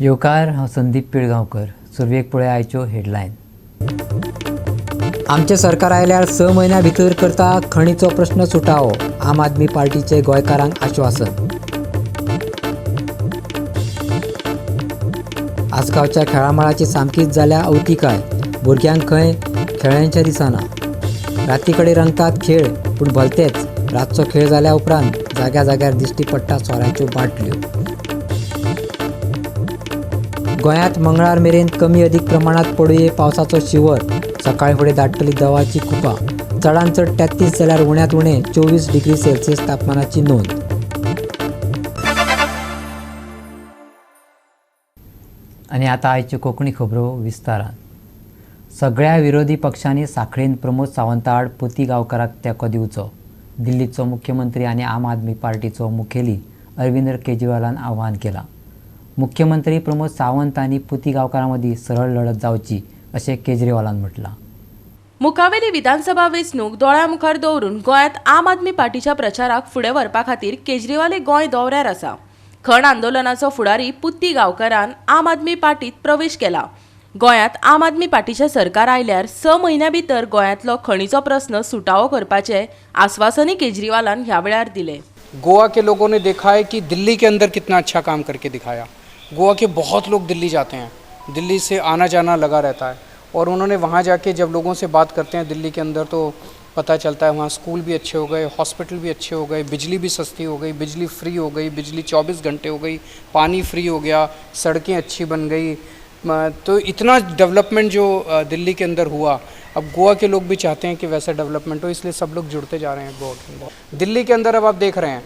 येवकार हांव संदीप पिळगांवकर. सुरवेक पळय आयच्यो हेडलायन. आमचे सरकार आयल्यार 6 म्हयन्या भितर करता खणीचो प्रश्न सुटावो. आम आदमी पार्टीचे गोंयकारांक आश्वासन. आसगांवच्या खेळामळाची सामकीच जाल्या अवतिकाय. भुरग्यांक खंय खेळ्यांच्या दिसना. राती कडेन रंगतात खेळ, पूण भलतेच रातचो खेळ जाल्या उपरांत जाग्या जाग्यार दिश्टी पडटा सोऱ्याच्यो बाटल्यो. गोंयांत मंगळार मेरेन कमी अदीक प्रमाणात पडुये पावसाचो शिवर. सकाळी फुडें धाडटली दवाची कुपां. चडांत चड 33 जाल्यार उण्यांत उणें 24 डिग्री सेल्सियस तापमानाची नोंद. आनी आतां आयच्यो कोंकणी खबरो विस्तारान. सगळ्या विरोधी पक्षांनी सांखळेन प्रमोद सावंता आड पुती गांवकाराक तेंको दिवचो. दिल्लीचो मुख्यमंत्री आनी आम आदमी पार्टीचो मुखेली अरविंद केजरीवालान आवाहन केलां. मुख्यमंत्री प्रमोद सावंत आनी पुती गांवकारां मदीं सरळ लढत जावची अशें केजरीवालान म्हटलां. मुखावेली विधानसभा वेंचणूक दोळ्या मुखार दवरून गोंयांत आम आदमी पार्टीच्या प्रचाराक फुडें व्हरपा खातीर केजरीवाल गोंय दौऱ्यार आसा. खण आंदोलनाचो फुडारी पुती गांवकारान आम आदमी पार्टीत प्रवेश केला. गोंयांत आम आदमी पार्टीचें सरकार आयल्यार 6 म्हयन्यां भितर गोंयांतलो खणीचो प्रस्न सुटावो करपाचें आश्वासनय केजरीवालान ह्या वेळार दिलें. गोवा के लोगों ने देखा है कि दिल्ली के अंदर कितना अच्छा काम करके दिखाया. गोवा के बहुत लोग दिल्ली जाते हैं, दिल्ली से आना जाना लगा रहता है और उन्होंने वहाँ जाके जब लोगों से बात करते हैं दिल्ली के अंदर तो पता चलता है वहाँ स्कूल भी अच्छे हो गए, हॉस्पिटल भी अच्छे हो गए, बिजली भी सस्ती हो गई, बिजली फ्री हो गई, बिजली 24 घंटे हो गई, पानी फ्री हो गया, सड़कें अच्छी बन गई. तो इतना डेवलपमेंट जो दिल्ली के अंदर हुआ, अब गोवा के लोग भी चाहते हैं कि वैसा डेवलपमेंट हो, इसलिए सब लोग जुड़ते जा रहे हैं गोवा के अंदर. दिल्ली के अंदर अब आप देख रहे हैं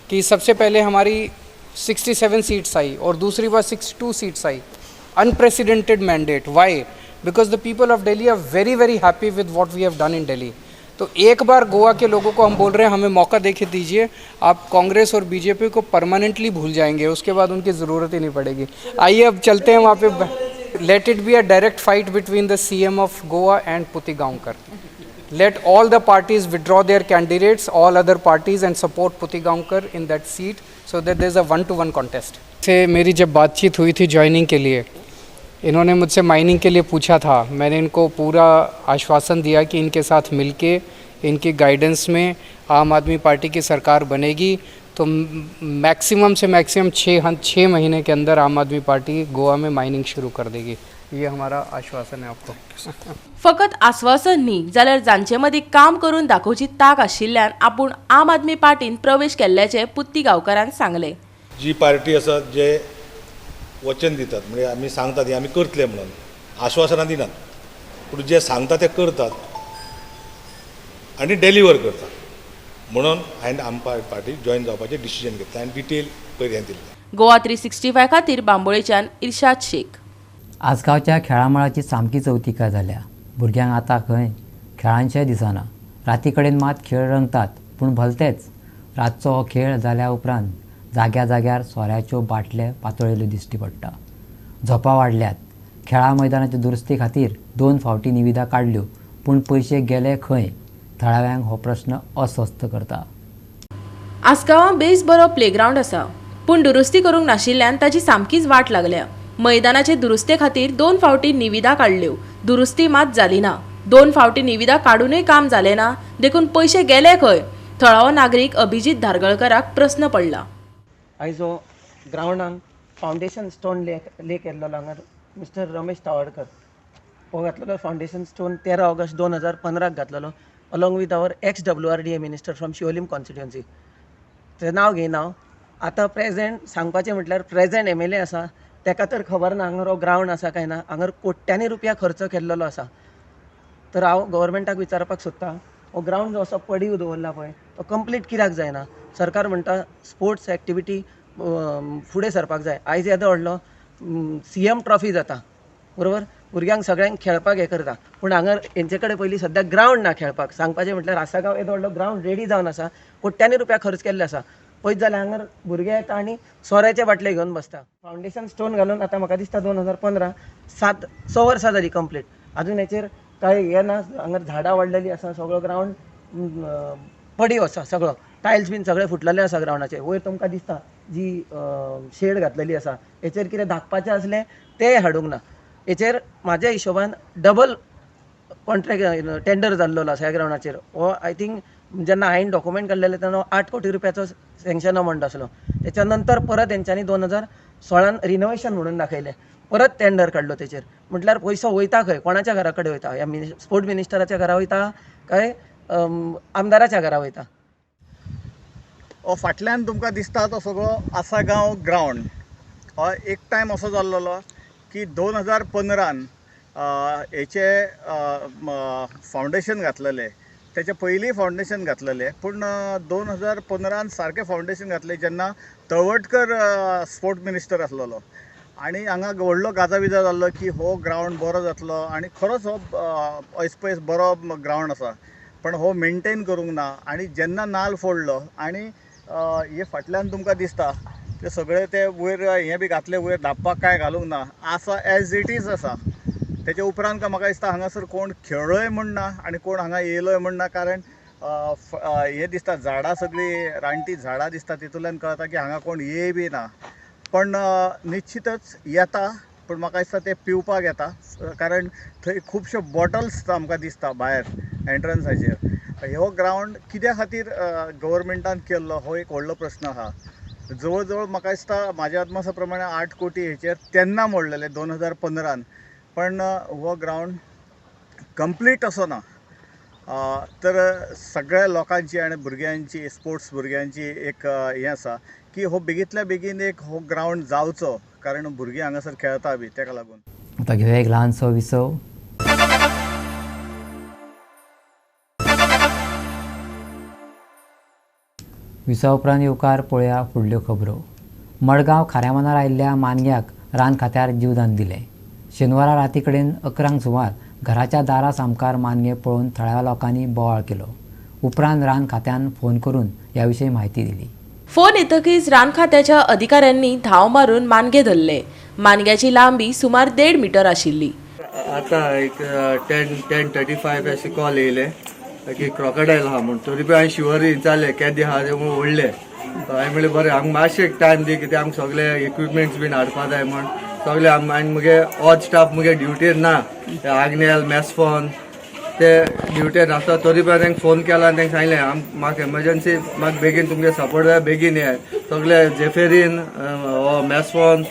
कि सबसे पहले हमारी 67 सीट्स आई और दूसरी बार 62 सीट्स आई. Unprecedented mandate. Why? Because the people of Delhi are very very happy with what we have done in Delhi. तो एक बार गोवा के लोगों को हम बोल रहे हैं हमें मौका देके दीजिए, आप कांग्रेस और बीजेपी को परमानेंटली भूल जाएंगे, उसके बाद उनकी ज़रूरत ही नहीं पड़ेगी. आइए अब चलते हैं वहाँ पे. Let it be a direct fight between the CM of Goa and Puti Gaonkar. Let all the parties withdraw their candidates, all other parties, and support Puti Gaonkar in that seat so that there's a 1-to-1 contest. से मेरी जब बातचीत हुई थी joining के लिए, इन्होंने मुझसे mining के लिए पूछा था. मैंने इनको पूरा आश्वासन दिया कि इनके साथ मिलके इनकी गाइडेंस में आम आदमी पार्टी की सरकार बनेगी तो मैक्सिमम से मैक्सिमम 6 महीने के अंदर आम आदमी पार्टी गोवा में माइनिंग शुरू कर देगी. ये हमारा आश्वासन है आपको. फकत आश्वासन न्ही जाल्यार जांचे मदीं काम करून दाखोवची ताक आशिल्ल्यान आपूण आम आदमी पार्टीन प्रवेश केल्ल्याचें पुत्ती गांवकारान सांगलें. जी पार्टी आसा जे वचन दितात म्हणजे आमी सांगतात हे आमी करतले म्हणून आश्वासनां दिनात, पूण जे सांगता ते करतात आनी डेलिव्हर करतात. म्हणून हांवें आम पार्टी जॉयन जावपाचें डिसिजन घेतलें आनी डिटेल पयर हें दिलें. गोवा 365 खातीर बांबोळेच्यान इर्शाद शेख. आसगांवच्या खेळामळाची सामकीच अवतिकाय जाल्या. भुरग्यांक आतां खंय खेळांचें दिसना. राती कडेन मात खेळ रंगतात, पूण भलतेच रातचो हो खेळ जाल्या उपरांत जाग्या जाग्यार सोऱ्याच्यो बाटले पातळिल्ल्यो दिश्टी पडटा. झोपां वाडल्यात. खेळा मैदानाच्या दुरुस्ती खातीर 2 फावटी निविदा काडल्यो, पूण पयशे गेले खंय? थळाव्यांक हो प्रश्न अस्वस्थ करता. आसगांवां बेस बरो प्लेग्रावंड आसा, पूण दुरुस्ती करूंक नाशिल्ल्यान ताची सामकीच वाट लागल्या. मैदानाचे दुरुस्ते खातीर 2 फावटी निविदा काडल्यो, दुरुस्ती मात जाली ना. 2 फावटी निविदा काडूनय काम जालें ना, देखून पयशे गेले खंय? थळावो नागरीक अभिजीत धारगळकराक प्रस्न पडला. आयज ग्रावंडान फावंडेशन स्टोन ले केल्लो हांगा मिस्टर रमेश तावडकर हो घातलेलो. फावंडेशन स्टोन 13 ऑगस्ट 2015 घातलेलो along with our XWRDA minister from Siolim constituency. तें नांव घेयना हांव. आतां प्रेजेंट सांगपाचें म्हटल्यार प्रेजेंट MLA आसा, ताका तर खबर ना हांगा ग्रावंड आसा काय ना. हांगा कोट्यांनी रुपया खर्च केल्लो आसा. तर हांव गव्हर्मेंटाक विचारपाक सोदतां, हो ग्रावंड जो असो पडीव दवरला पळय तो कंप्लीट कित्याक जायना? सरकार म्हणटा स्पोर्ट्स एक्टिविटी फुडें सरपाक जाय. आयज येदो व्हडलो CM ट्रॉफी जाता, बरोबर, भुरग्यांक सगळ्यांक खेळपाक हें करता, पूण हांगा हेंचे कडेन पयलीं सद्याक ग्रावंड ना खेळपाक. सांगपाचें म्हटल्यार आसागांव येदो व्हडलो ग्रावंड रेडी जावन आसा, कोट्यांनी रुपया खर्च केल्ले आसा. पळयत जाल्यार हांगा भुरगे येता आनी सोऱ्याचे बाटले घेवन बसता. फावंडेशन स्टोन घालून आतां म्हाका दिसता 2015 6 वर्सां जाली कंप्लीट. अजून हेचेर कांय हें ना. हांगा झाडां वाडलेलीं आसा, सगळो ग्रावंड पडीव आसा सगळो. टायल्स बीन सगळे फुटलेले आसा ग्रावंडाचे. वयर तुमकां दिसता जी शेड घातलेली आसा हेचेर कितें धाकपाचें असलें तेंय हाडूंक ना. हेचेर म्हाज्या हिशोबान डबल कॉन्ट्रॅक्ट टेंडर जाल्लो आसा ह्या ग्रावंडाचेर. हो आय थिंक जेन्ना हांवें डॉक्युमेंट काडलेले तेन्ना 8 कोटी रुपयाचो सँक्शन अमावंट आसलो. त्याच्या नंतर परत तेंच्यांनी 2016 रिनोवेशन म्हणून दाखयलें, परत टेंडर काडलो तेचेर. म्हटल्यार पयसो वयता खंय, कोणाच्या घरा कडेन वयता? ह्या स्पोर्ट मिनिस्टराच्या घरा वयता काय आमदाराच्या घरा वयता? फाटल्यान तुमकां दिसता तो सगळो आसागांव ग्रावंड हो एक टायम असो जाल्लो की 2015 हेचे फावंडेशन घातलेले, तेचे पयलीं फावंडेशन घातलेले, पूण 2015 सारकें फावंडेशन घातलें जेन्ना तळवटकर स्पोर्ट मिनिस्टर आसलेलो. आनी हांगा व्हडलो गाजाविजा जाल्लो की हो ग्रावंड बरो जातलो आनी खरोच हो ऐसपैस बरो ग्रावंड आसा, पण हो मेंटेन करूंक ना. आनी जेन्ना नाल्ल फोडलो आनी हे फाटल्यान तुमकां दिसता ते सगळे ते वयर हे बी घातले, वयर धांपपाक काय घालूंक ना, आसा एज इट इज आसा. तेच्या उपरांत म्हाका दिसता हांगासर कोण खेळ्ळोय म्हणना आनी कोण हांगा येयलोय म्हणना, कारण हे दिसता झाडां सगळीं रानटी झाडां दिसता, तितूंतल्यान कळटा की हांगा कोण येय बी ना. पण निश्चितच येता, पूण म्हाका दिसता ते पिवपाक येता, कारण थंय खुबश्यो बॉटल्स आमकां दिसता भायर एंट्रन्साचेर. हो ग्रावंड कित्या खातीर गव्हर्मेंटान केल्लो हो एक व्हडलो प्रस्न आहा. जवळ जवळ म्हाका दिसता म्हाज्या अदमासा प्रमाणे 8 कोटी हेचेर तेन्ना मोडलेले 2015, पण हो ग्रावंड कंप्लीट असो ना. तर सगळ्या लोकांची आनी भुरग्यांची, स्पोर्ट्स भुरग्यांची एक हें आसा की हो बेगींतल्या बेगीन एक हो ग्रावंड जावचो, कारण भुरगीं हांगासर खेळटा बी, ताका लागून. आता घेऊया एक ल्हानसो विसव. विसव उपरांत येवकार पळोवया फुडल्यो खबरो. मडगांव खाऱ्यामनार आयिल्ल्या मानग्याक रान खात्यार जीवदान दिलें. शेनवारा राती कडेन 11 सुमार घराच्या दारा सामकार मानगे पळोवन थळाव्या लोकांनी बोवाळ केलो. उपरांत रान खात्यान फोन करून ह्या विशीं म्हायती दिली. फोन येतकीच रान खात्याच्या अधिकाऱ्यांनी धाव मारून मानगे धरले. मानग्याची लांबी सुमार 1.5 मीटर आशिल्ली. आता एक 10:35 अशें कॉल येयले की क्रोकोडायल आहा म्हूण. तरी पळय हांवें शुअर विचारलें केदी आहा ते म्हूण व्हडले. हांवें म्हणलें बरें आमकां मातशें एक टायम दी, कित्याक आमकां सगळे इक्विपमेंट्स बीन हाडपा जाय म्हूण. सगळे आनी मुगे ऑज स्टाफ मुगे ड्युटीर ना, ते आग्नेल मॅसफोन ते ड्युटीर आसा. तरी पळय तांकां फोन केला आनी तांकां सांगलें म्हाका एमर्जन्सी, म्हाका बेगीन तुमगे सपोर्ट जाय, बेगीन ये. सगळे जेफेरीन मॅसफोन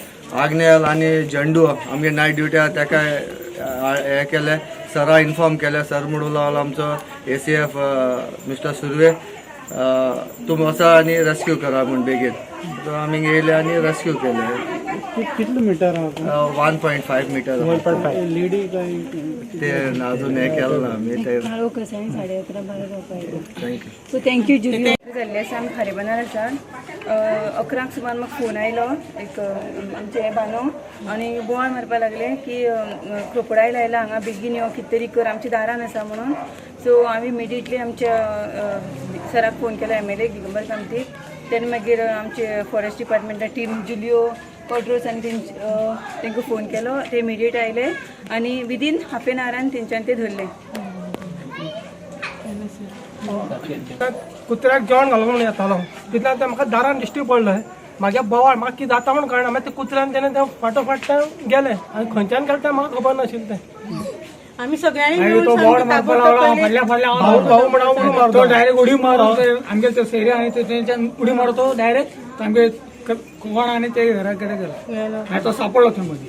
आग्नेल आनी झंडू आमगे नायट ड्युटी आहा ताका हें केलें. सरा इन्फॉर्म केलें. सर म्हणून आमचो ACF मिस्टर सुर्वे तुम वचा आनी रेस्क्यू करा म्हूण बेगीन. सो आमी येयले आनी रेस्क्यू केले. कितले मीटर 1.5 मीटर लेडी ते अजून हे केलं ना आमी ते. सो थँक्यू जुली. जाल्ले आसा आमी खारेबनार आसा. 11 सुमार म्हाका फोन आयलो एक आमचे हे बानो आनी बोवाळ मारपा लागले की क्रोकोडायल आयला हांगा, बेगीन यो, कितें तरी कर, आमच्या दारान आसा म्हणून. सो आमी इमिडिएटली आमच्या सराक फोन केलो, MLA दिगंबर कामतीक. तेन्ना मागीर आमचे फॉरेस्ट डिपार्टमेंटा टीम जुलियो कॉड्रोस आनी तांकां फोन केलो. ते इमिडिएट आयले आनी विदीन हाफ एन आवरान तेंच्यांनी ते धरले. कुत्र्याक जेवण घालूंक म्हणून येतालो, तितल्यान ते म्हाका दारान दिश्टी पडले. म्हाज्या बोवाळ म्हाका कितें जाता म्हूण कळना. मागीर ते कुत्र्यान तेणें ते फाटोफाट ते गेले आनी खंयच्यान गेले तें म्हाका खबर नाशिल्लें. ते आम्ही सगळ्यांनी तो बोवाळ मारपा लागलो, भाऊ म्हणून हांव उडी मारतो, डायरेक्ट उडी मारो आमगे ते सेरी आनी तेंच्यान उडी मारतो डायरेक्ट आमगे कोण आनी ते घरा कडेन गेलो. तो सापडलो थंय मदीं.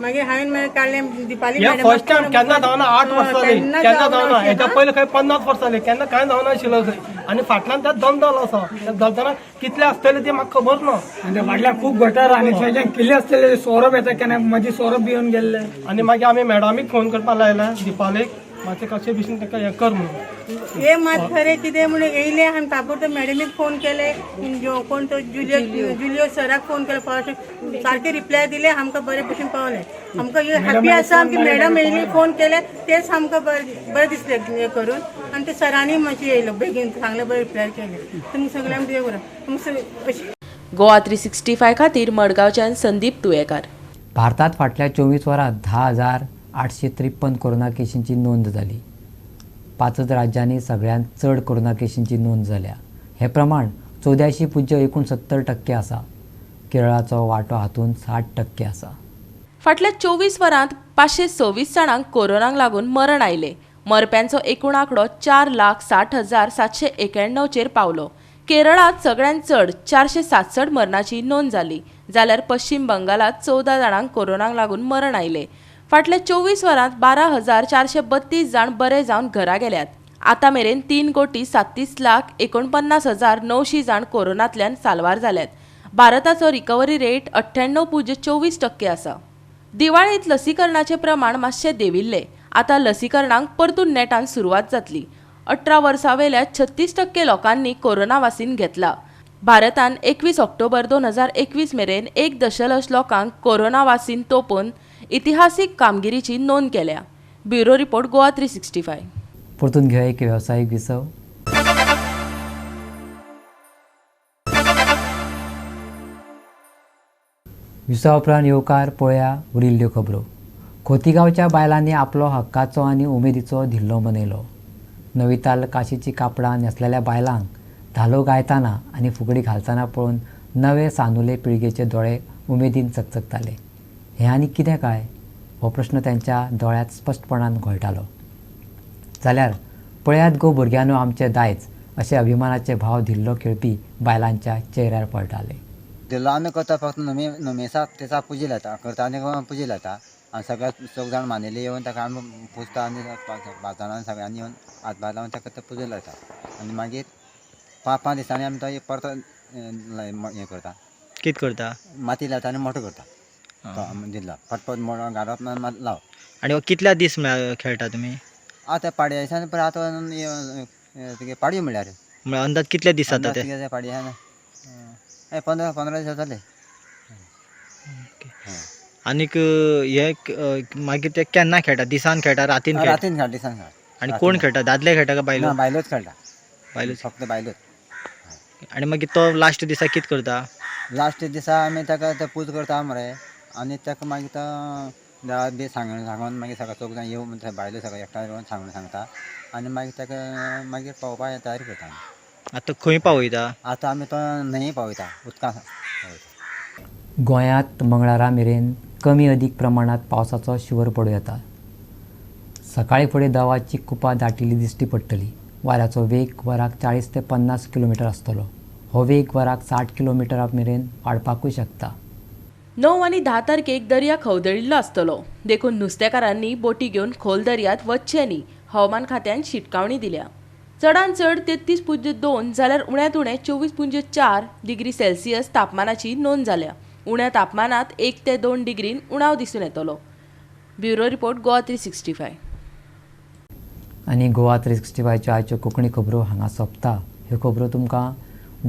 मागीर हांवें काडलें दिपाली हे फर्स्ट टायम केन्ना जावना. 8 वर्सां जालीं केन्ना जावना. हेच्या पयलीं खंय 50 वर्सां जालीं केन्ना कांय जावना आशिल्लो थंय. आनी फाटल्यान ते दमदल आसा. ते दलतना कितले आसतले ते म्हाका खबर ना. आनी फाटल्यान खूब गटर आनी थंयच्यान किल्ले आसतले सोरप येता केन्ना मदीं सोरप बी येवन गेल्ले. आनी मागीर आमी मॅडमीक फोन करपा लायला दिपालीक, मातशें कशें भशेन ताका हें कर म्हणून. हे मात खरें कितें म्हणून येयले. हांवें ताबडतोब मॅडमीक फोन केले, कोण तो जुलियो सराक फोन केलो. सारके रिप्लाय दिले, आमकां बरे भशेन पावले. आमकां हॅपी आसा की मॅडम येयली, फोन केले तेच आमकां बरें दिसलें हे करून. आनी ते सरांनी मातशें येयलो बेगीन, सांगलें बरें रिप्लाय केले. तुमकां सगळ्यांक देव बरें. गोवा 365 खातीर मडगांवच्यान संदीप तुयेकार. भारतात फाटल्या 24 वरांत 10,853 कोरोना केशींची नोंद जाली. 5 राज्यांनी सगळ्यांत चड कोरोना केशींची नोंद जाल्या. हे प्रमाण 14.69% आसा. केरळाचो वांटो हातून 60% आसा. फाटल्या 24 वरांत 526 जाणांक कोरोनाक लागून मरण आयले. मरप्यांचो एकूण आंकडो 4,60,791 चेर पावलो. केरळांत सगळ्यांत चड 467 मरणाची नोंद जाली, जाल्यार पश्चिम बंगालात 14 जाणांक कोरोनाक लागून मरण आयले. फाटल्या 24 वरांत 12,432 जाण बरे जावन घरा गेल्यात. आतां मेरेन 3,37,49,900 जाण कोरोनांतल्यान साल्वार जाल्यात. भारताचो रिकवरी रेट 98.24% आसा. दिवाळेंत लसीकरणाचें प्रमाण मातशें देंविल्लें. आतां लसीकरणाक परतून नेटान सुरवात जातली. 18 वर्सां वेल्या 36% लोकांनी कोरोना वासीन घेतला. भारतान 21 ऑक्टोबर 2021 मेरेन 1 दशलक्ष लोकांक कोरोना वासीन तोपून इतिहासीक कामगिरीची नोंद केल्या. Bureau report Goa 365. परतून घेवया एक वेवसायीक विसव. विसवा उपरांत येवकार पळया उरिल्ल्यो खबरो. खोतीगांवच्या बायलांनी आपलो हक्काचो आनी उमेदीचो धिल्लो मनयलो. नविताल काशीची कापडां न्हेसलेल्या बायलांक धालो गायतना आनी फुगडी घालतना पळोवन नवे सानुले पिळगेचे दोळे उमेदीन चकचकताले. हें आनी कितें काय हो प्रस्न तांच्या दोळ्यांत स्पश्टपणान घोळटालो. जाल्यार पळयात गो भुरग्यांनो आमचें दायज अशे अभिमानाचे भाव धिल्लो खेळपी बायलांच्या चेहऱ्यार पळटाले. दिल्लो आमी करता फक्त नमेसाक तेचा पुजी लायता करता आनी पुजी लायता आनी सगळे चौग जाण मानेले येवन ताका आमी पुजता आनी 5 जाणां सगळ्यांनी येवन हातभार लावन ताका पुजी लायता आनी मागीर 5 दिसांनी आमी तो परत हें करता. कितें करता? माती लायता आनी मोठो करता दिल्लो फटफट मोडो घालप लाव. आनी कितल्या दीस खेळटा तुमी? आतां पाडया दिसांनी पळय आतां पाडयो म्हणल्यार अंदाज कितले दीस जाता ते? पाडया 15 दीस जाले. आनीक हे मागीर ते केन्ना खेळटा? दिसान खेळटा रातीन खेळटा? रातीन खेळटा दिसान खेळटा. आनी कोण खेळटा? दादले खेळटा काय बायलो? बायलोच खेळटा. बायलोच फक्त बायलोच. आनी मागीर तो लास्ट दिसा कितें करता? लास्ट दिसा आमी ताका पूज करता मरे आनी ताका मागीर तो देवाक बी सांगून मागीर सगळे चौग जाण येवन बायलो सगळे एकठांय येवन सांगता आनी मागीर ताका मागीर पावोवपाक तयारी करता. आतां खंय पावयता? आतां आमी तो न्हंये पावयता, उदकांत पावयता. गोंयांत मंगळारा मेरेन कमी अदीक प्रमाणात पावसाचो शिवर पडूं येता. सकाळी फुडें दवाची कुपां दाटिल्ली दिश्टी पडटली. वाऱ्याचो वेग वराक 40 ते 50 किलोमीटर आसतलो. हो वेग वराक 60 किलोमीटरा मेरेन वाडपाकूय शकता. 9 आनी 10 तारखेक दर्या खवदळिल्लो आसतलो. देखून नुस्तेकारांनी बोटी घेवन खोल दर्यांत वचचें न्ही, हवामान खात्यान शिटकावणी दिल्या. चडांत चड 33.2 जाल्यार उण्यांत उणें 24.4 डिग्री सेल्सियस तापमानाची नोंद जाल्या. उण्या तापमानात 1 ते 2 डिग्रीन उणाव दिसून येतलो. Bureau report Goa 365. आनी गोवा 365च्यो आयच्यो कोंकणी खबरो हांगा सोंपता. ह्यो खबरो तुमकां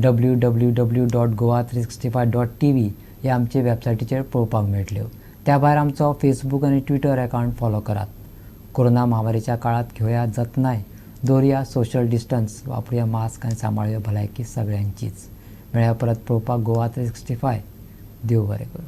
www.goa365.tv ह्या आमचे वेबसायटीचेर पळोवपाक मेळटल्यो. त्या भायर आमचो फेसबूक आनी ट्विटर अकावंट फॉलो करात. कोरोना महामारीच्या काळात घेवया जतनाय, दवरया सोशल डिस्टन्स, वापरूया मास्क आनी सांबाळुया भलायकी सगळ्यांचीच. मेळया परत पळोवपाक गोवा 365. देव बरें करूं.